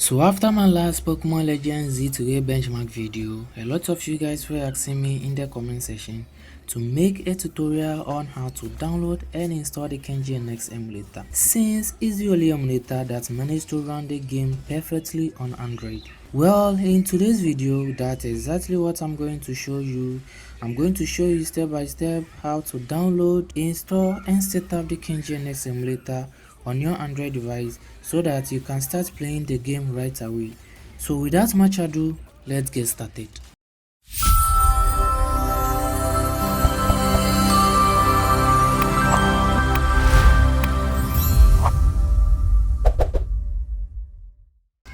So after my last Pokemon Legends Z2A benchmark video, a lot of you guys were asking me in the comment section to make a tutorial on how to download and install the Kenji NX emulator, since it's the only emulator that managed to run the game perfectly on Android. Well, in today's video, that's exactly what I'm going to show you. I'm going to show you step by step how to download, install and set up the Kenji NX emulator on your Android device so that you can start playing the game right away. So without much ado, let's get started.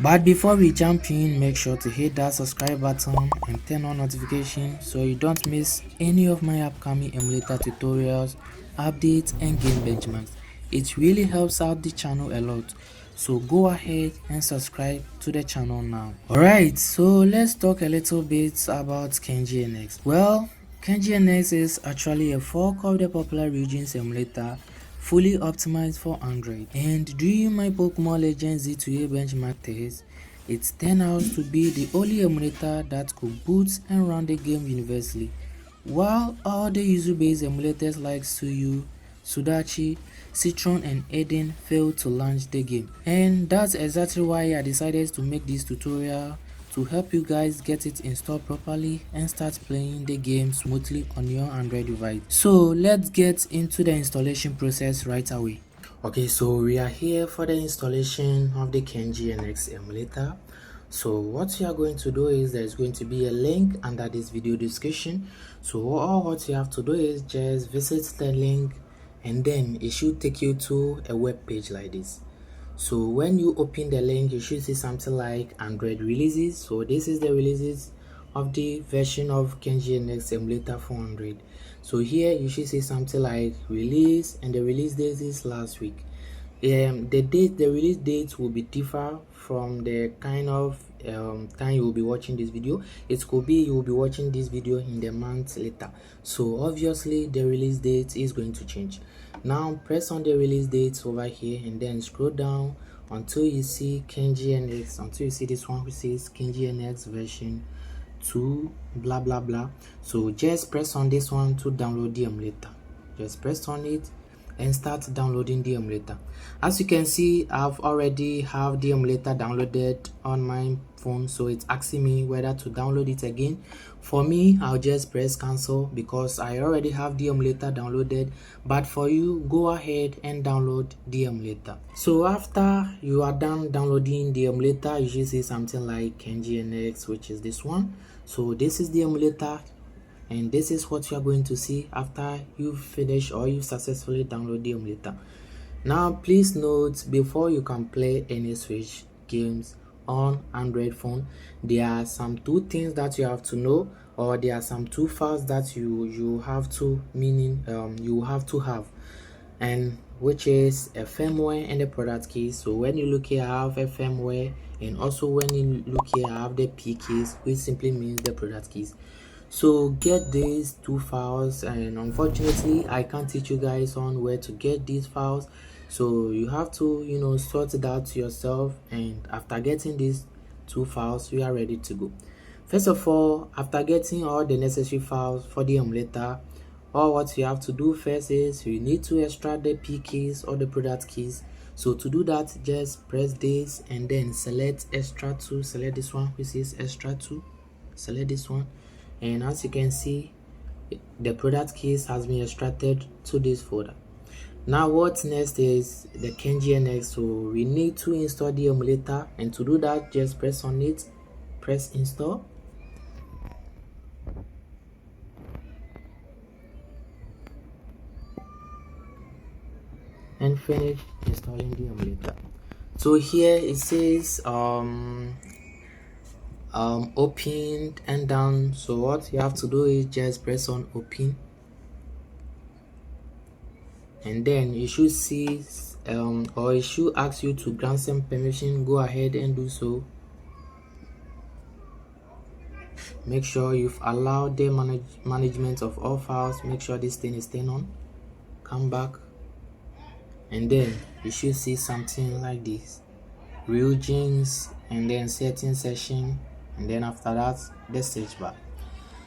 But before we jump in, make sure to hit that subscribe button and turn on notifications so you don't miss any of my upcoming emulator tutorials, updates and game benchmarks. It really helps out the channel a lot, so go ahead and subscribe to the channel now. Alright, so let's talk a little bit about Kenji NX. Well, Kenji NX is actually a fork of the popular Ryujinx emulator, fully optimized for Android. And during my Pokemon Legends Z2A benchmark test, it turned out to be the only emulator that could boot and run the game universally, while all the user-based emulators like Suyu, Sudachi, Citron and Eden failed to launch the game. And that's exactly why I decided to make this tutorial to help you guys get it installed properly and start playing the game smoothly on your Android device. So let's get into the installation process right away. Okay, so we are here for the installation of the Kenji NX emulator. So what you are going to do is there's going to be a link under this video description. So all what you have to do is just visit the link and then it should take you to a web page like this. So when you open the link, you should see something like Android releases. So this is the releases of the version of Kenji NX emulator for Android. So here you should see something like release, and the release date is last week. The release date will be different from the kind of time you will be watching this video. It could be you will be watching this video in the month later, so obviously the release date is going to change. Now press on the release date over here and then scroll down until you see Kenji NX, until you see this one which says Kenji NX version 2 blah blah blah. So just press on this one to download the emulator. Just press on it and start downloading the emulator. As you can see, I've already have the emulator downloaded on my phone, so it's asking me whether to download it again. For me, I'll just press cancel because I already have the emulator downloaded, but for you, go ahead and download the emulator. So after you are done downloading the emulator, you should see something like Kenji NX, which is this one. So this is the emulator, and this is what you are going to see after you finish or you successfully download the emulator. Now please note, before you can play any Switch games on Android phone, there are some two things that you have to know, or there are some two files that you have to have, and which is a firmware and a product key. So when you look here, I have a firmware, and also when you look here, I have the P keys, which simply means the product keys. So get these two files, and unfortunately I can't teach you guys on where to get these files, so you have to sort it out yourself. And after getting these two files, we are ready to go. First of all, after getting all the necessary files for the emulator, all what you have to do first is you need to extract the P keys or the product keys. So to do that, just press this and then select extract to, select this one which is extract to, select this one, and as you can see, the product keys has been extracted to this folder. Now what's next is the Kenji NX. So we need to install the emulator, and to do that, just press on it, press install, and finish installing the emulator. So here it says opened and done. So what you have to do is just press on open, and then you should see or it should ask you to grant some permission. Go ahead and do so. Make sure you've allowed the management of all files. Make sure this thing is turned on. Come back, and then you should see something like this: Ryujinx and then setting session, and then after that the search bar.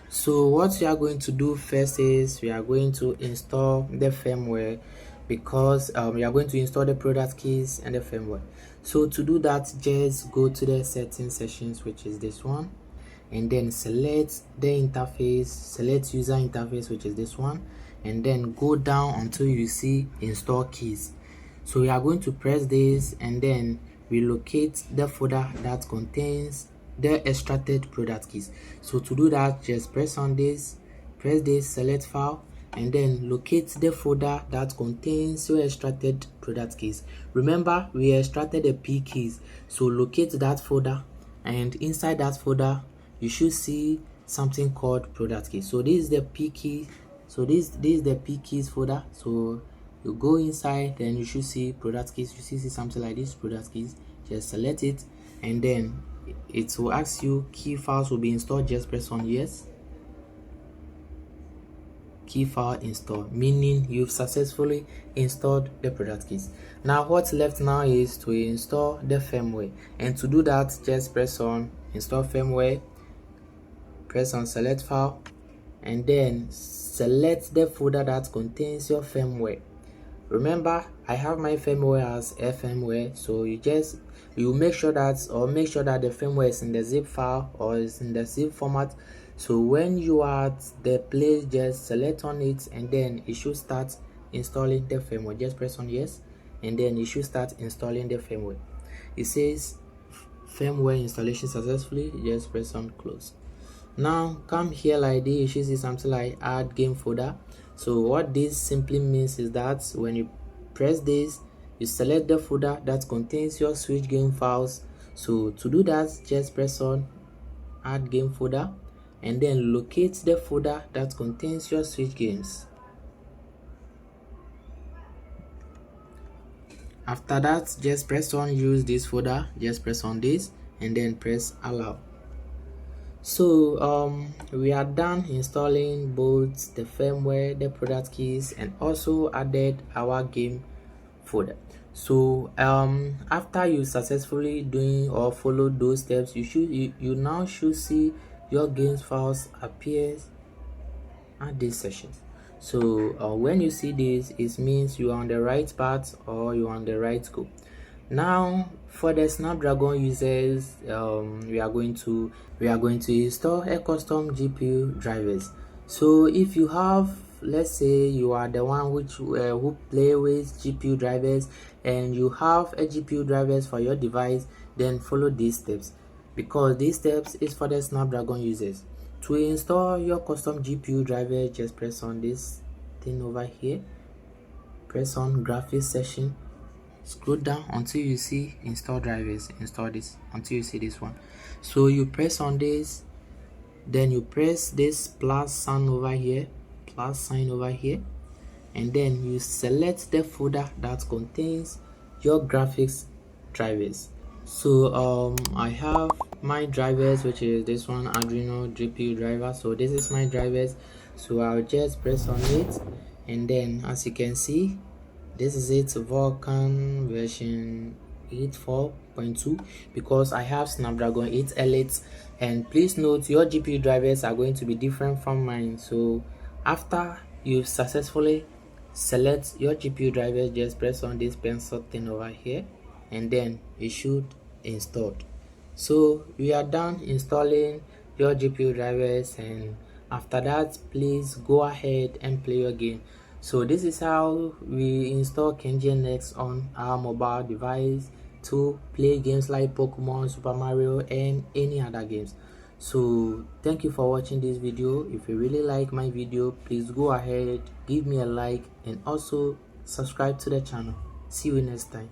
So what we are going to do first is we are going to install the firmware, because we are going to install the product keys and the firmware. So to do that, just go to the settings sections, which is this one, and then select the interface, select user interface, which is this one, and then go down until you see install keys. So we are going to press this and then relocate the folder that contains the extracted product keys. So to do that, just press on this, press this, select file, and then locate the folder that contains your extracted product keys. Remember, we extracted the P keys, so locate that folder, and inside that folder you should see something called product keys. So this is the P key, so this is the P keys folder. So you go inside, then you should see product keys. You see something like this, product keys. Just select it, and then it will ask you key files will be installed. Just press on yes. Key file install, meaning you've successfully installed the product keys. Now what's left now is to install the firmware, and to do that, just press on install firmware, press on select file, and then select the folder that contains your firmware. Remember, I have my firmware as firmware, so you make sure that the firmware is in the zip file or is in the zip format. So when you are at the place, just select on it, and then it should start installing the firmware. Just press on yes, and then it should start installing the firmware. It says firmware installation successfully. Just press on close. Now come here like this, you should see something like add game folder. So what this simply means is that when you press this, you select the folder that contains your Switch game files. So to do that, just press on add game folder, and then locate the folder that contains your Switch games. After that, just press on use this folder, just press on this, and then press allow. So we are done installing both the firmware, the product keys, and also added our game folder. So after you successfully doing or follow those steps, you now should see your games files appear at this session. So when you see this, it means you are on the right path or you are on the right go. Now for the Snapdragon users, we are going to install a custom GPU drivers. So if you have, let's say you are the one who play with GPU drivers, and you have a GPU drivers for your device, then follow these steps, because these steps is for the Snapdragon users. To install your custom GPU driver, just press on this thing over here, press on graphics section, scroll down until you see install drivers, install this until you see this one. So you press on this, then you press this plus sign over here, and then you select the folder that contains your graphics drivers. So I have my drivers, which is this one, Arduino GPU driver. So this is my drivers, so I'll just press on it, and then as you can see, this is it, Vulkan version 84.2, because I have Snapdragon 8 Elite. And please note, your GPU drivers are going to be different from mine. So after you successfully select your GPU drivers, just press on this pencil thing over here, and then it should install. So we are done installing your GPU drivers, and after that, please go ahead and play your game. So this is how we install Kenji NX on our mobile device to play games like Pokemon, Super Mario, and any other games. So thank you for watching this video. If you really like my video, please go ahead, give me a like, and also subscribe to the channel. See you next time.